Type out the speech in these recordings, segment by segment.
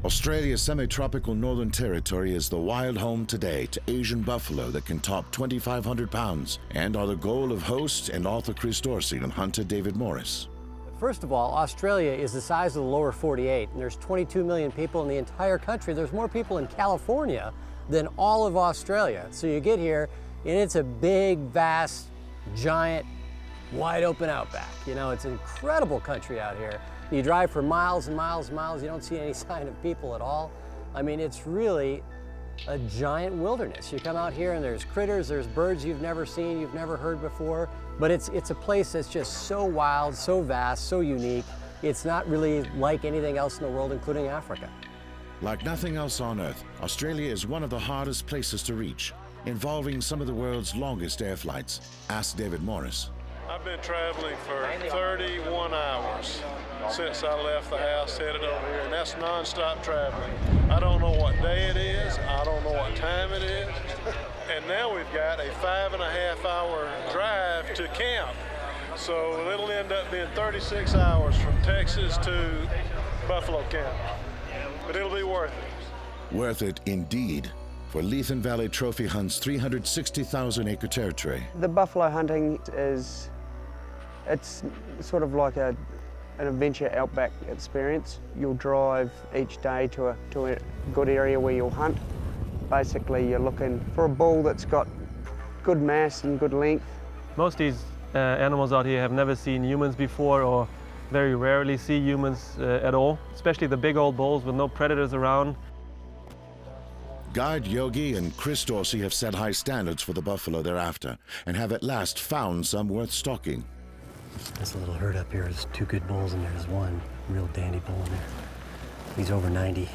Australia's semi-tropical Northern Territory is the wild home today to Asian buffalo that can top 2,500 pounds and are the goal of host and author Chris Dorsey and hunter David Morris. First of all, Australia is the size of the lower 48, and there's 22 million people in the entire country. There's more people in California than all of Australia. So you get here, and it's a big, vast, giant, wide open outback. You know, it's an incredible country out here. You drive for miles and miles and miles, you don't see any sign of people at all. I mean, it's really a giant wilderness. You come out here and there's critters, there's birds you've never seen, you've never heard before, but it's a place that's just so wild, so vast, so unique. It's not really like anything else in the world, including Africa. Like nothing else on Earth, Australia is one of the hardest places to reach, involving some of the world's longest air flights. Ask David Morris. I've been traveling for 31 hours since I left the house, headed over here, and that's non-stop traveling. I don't know what day it is, I don't know what time it is, and now we've got a 5.5-hour drive to camp. So it'll end up being 36 hours from Texas to Buffalo Camp, but it'll be worth it. Worth it indeed, for Lethen Valley Trophy hunts 360,000-acre territory. The buffalo hunting it's sort of like an adventure outback experience. You'll drive each day to a good area where you'll hunt. Basically, you're looking for a bull that's got good mass and good length. Most of these animals out here have never seen humans before, or very rarely see humans at all, especially the big old bulls with no predators around. Guide Yogi and Chris Dorsey have set high standards for the buffalo they're after and have at last found some worth stalking. This little herd up here is 2 good bulls, and there's one real dandy bull in there. He's over 90.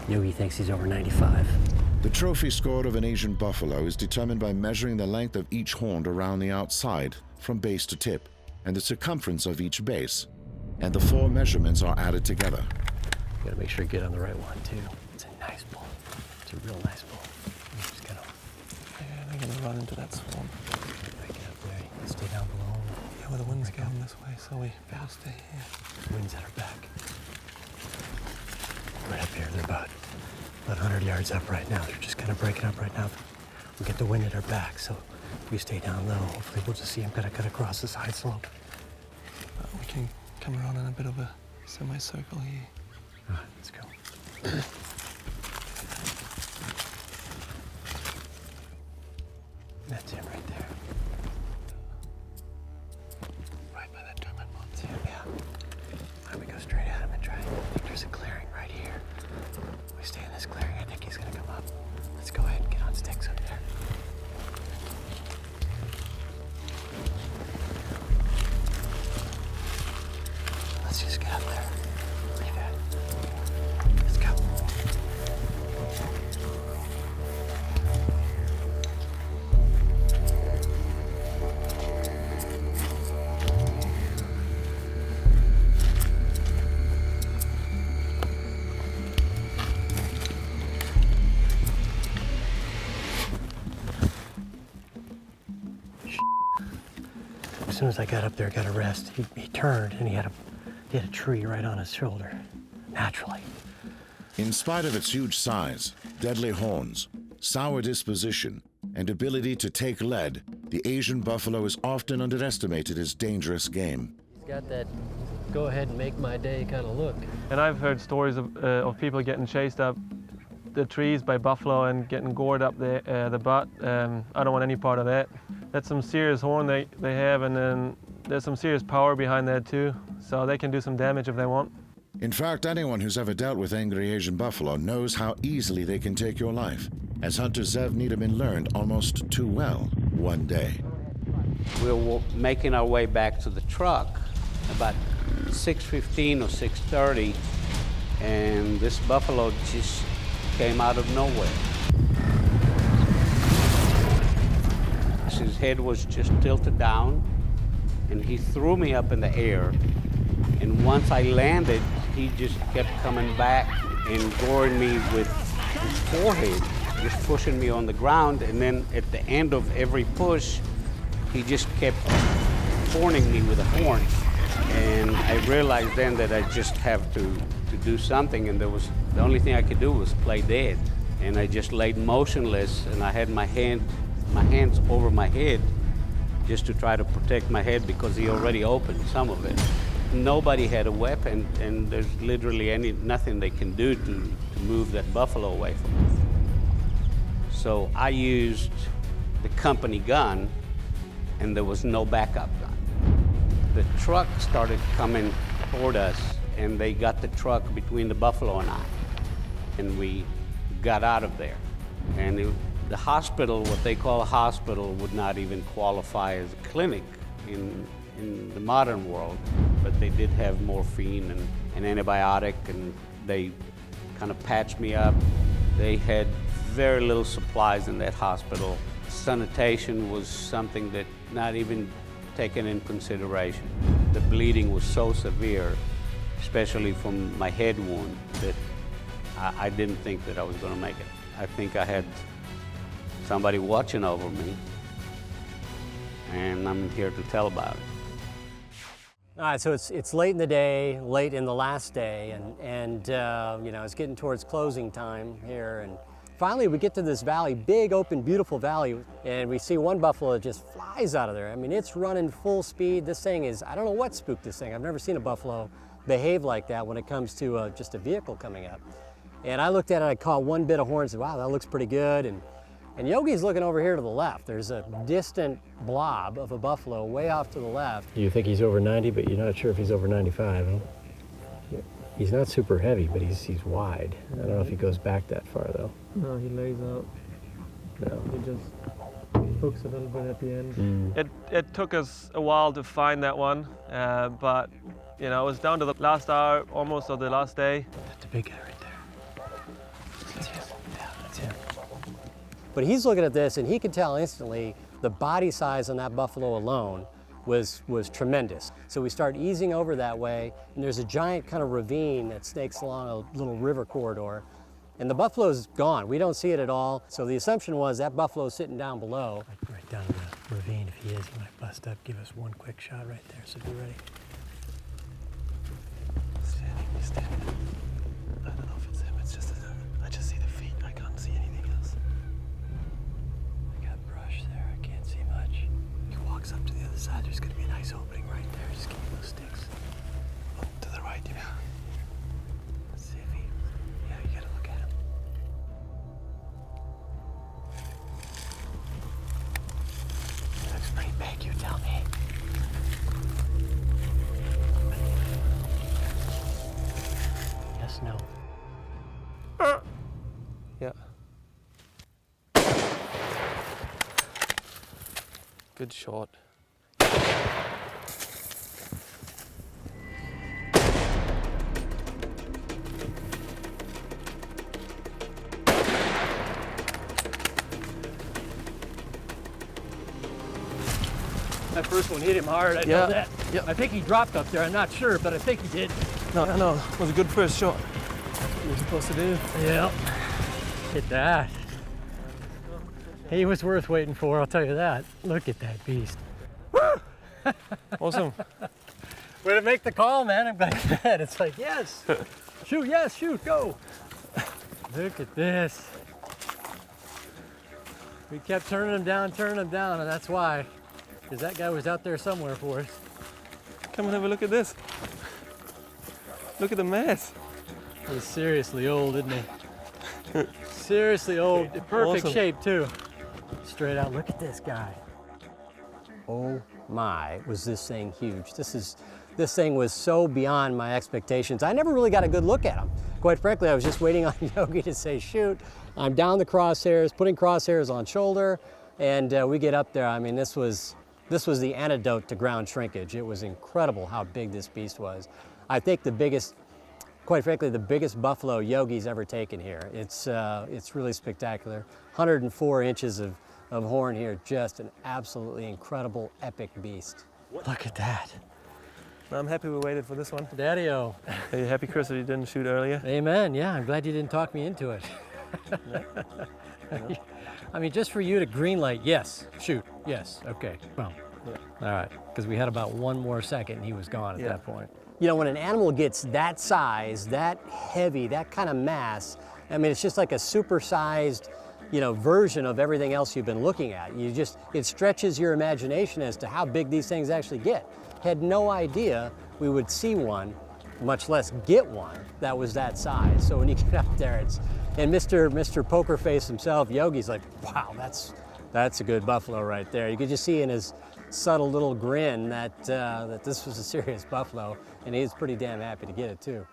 Yogi thinks he's over 95. The trophy score of an Asian buffalo is determined by measuring the length of each horn around the outside, from base to tip, and the circumference of each base. And the 4 measurements are added together. You gotta make sure you get on the right one, too. It's a nice bull. It's a real nice bull. You just gotta... Yeah, they're gonna run into that swamp. Right, get up there. You can stay down below. Yeah, well, the wind's going this way, so we better stay here. Wind's at our back. Right up here, they're about 100 yards up right now. They're just kind of breaking up right now. We get the wind at our back, so if we stay down low, hopefully we'll just see them kind of cut across the side slope. We can come around in a bit of a semicircle here. All right, let's go. That's it right there. Right by that termite mound. Yeah. Why don't we go straight at him and try? I think there's a clearing right here. We stay in this clearing. I think he's gonna come up. Let's go ahead and get on sticks up there. Let's just get up there. Leave it. Let's go. As soon as I got up there, got a rest, he turned and he had a tree right on his shoulder, naturally. In spite of its huge size, deadly horns, sour disposition, and ability to take lead, the Asian buffalo is often underestimated as dangerous game. He's got that go ahead and make my day kind of look. And I've heard stories of people getting chased up the trees by buffalo and getting gored up the butt. I don't want any part of that. That's some serious horn they have, and then there's some serious power behind that too, so they can do some damage if they want. In fact, anyone who's ever dealt with angry Asian buffalo knows how easily they can take your life, as hunter Zev Niederman learned almost too well one day. We were making our way back to the truck about 6:15 or 6:30, and this buffalo just came out of nowhere. His head was just tilted down, and he threw me up in the air. And once I landed, he just kept coming back and goring me with his forehead, just pushing me on the ground. And then at the end of every push, he just kept horning me with a horn. And I realized then that I just have to do something, and the only thing I could do was play dead. And I just laid motionless, and I had my hands over my head just to try to protect my head because he already opened some of it. Nobody had a weapon, and there's literally nothing they can do to move that buffalo away from me. So I used the company gun, and there was no backup gun. The truck started coming toward us, and they got the truck between the buffalo and I, and we got out of there. And the hospital, what they call a hospital, would not even qualify as a clinic in the modern world, but they did have morphine and an antibiotic, and they kind of patched me up. They had very little supplies in that hospital. Sanitation was something that not even taken in consideration. The bleeding was so severe, especially from my head wound, that I didn't think that I was going to make it. I think I had somebody watching over me, and I'm here to tell about it. All right, so it's late in the day, late in the last day, and you know, it's getting towards closing time here, and finally we get to this valley, big, open, beautiful valley, and we see one buffalo that just flies out of there. I mean, it's running full speed. This thing is, I don't know what spooked this thing. I've never seen a buffalo behave like that when it comes to just a vehicle coming up. And I looked at it, I caught one bit of horn and said, wow, that looks pretty good. And Yogi's looking over here to the left. There's a distant blob of a buffalo way off to the left. You think he's over 90, but you're not sure if he's over 95, huh? He's not super heavy, but he's wide. I don't know if he goes back that far, though. No, he lays out. No. He just hooks a little bit at the end. It took us a while to find that one, but you know, it was down to the last hour, almost of the last day. That's the big guy right there. That's him. Yeah, that's him. But he's looking at this, and he could tell instantly the body size on that buffalo alone was tremendous. So we start easing over that way, and there's a giant kind of ravine that snakes along a little river corridor, and the buffalo's gone. We don't see it at all. So the assumption was that buffalo's sitting down below. Right down in the ravine. If he is, he might bust up. Give us one quick shot right there, so be ready. He's standing. I don't know if it's him. It's just I just see the feet. I can't see anything else. I got brush there. I can't see much. He walks up to the other side. There's gonna be a nice opening right there. Just give me those sticks. Oh, to the right, yeah. Let's see if he. Yeah, you gotta look at him. He looks pretty big. You tell me. Yes, no. Yeah. Good shot. That first one hit him hard, I know that. Yeah. I think he dropped up there, I'm not sure, but I think he did. No, it was a good first shot. What you're supposed to do. Yeah. Hit that. He was worth waiting for, I'll tell you that. Look at that beast. Awesome. Way to make the call, man. I'm glad you did. It's like, yes. Shoot, yes, shoot, go. Look at this. We kept turning him down, and that's why. Because that guy was out there somewhere for us. Come and have a look at this. Look at the mess. He's seriously old, isn't he? Seriously old. Perfect Awesome. shape, too. Straight out, look at this guy. Oh my, was this thing huge. This thing was so beyond my expectations. I never really got a good look at him. Quite frankly, I was just waiting on Yogi to say, shoot. I'm down the crosshairs, putting crosshairs on shoulder, and we get up there. I mean, this was the antidote to ground shrinkage. It was incredible how big this beast was. I think quite frankly, the biggest buffalo Yogi's ever taken here. It's really spectacular. 104 inches of horn here, just an absolutely incredible, epic beast. Look at that. I'm happy we waited for this one. Daddy-o. Are you happy, Chris, that you didn't shoot earlier? Amen, yeah, I'm glad you didn't talk me into it. I mean, just for you to green light, yes, shoot, yes, okay, well, all right, because we had about one more second and he was gone at that point. You know, when an animal gets that size, that heavy, that kind of mass, I mean, it's just like a supersized, you know, version of everything else you've been looking at. It stretches your imagination as to how big these things actually get. Had no idea we would see one, much less get one that was that size. So when you get up there, and Mr. Poker Face himself, Yogi's like, wow, that's a good buffalo right there. You could just see in his subtle little grin that this was a serious buffalo, and he's pretty damn happy to get it too.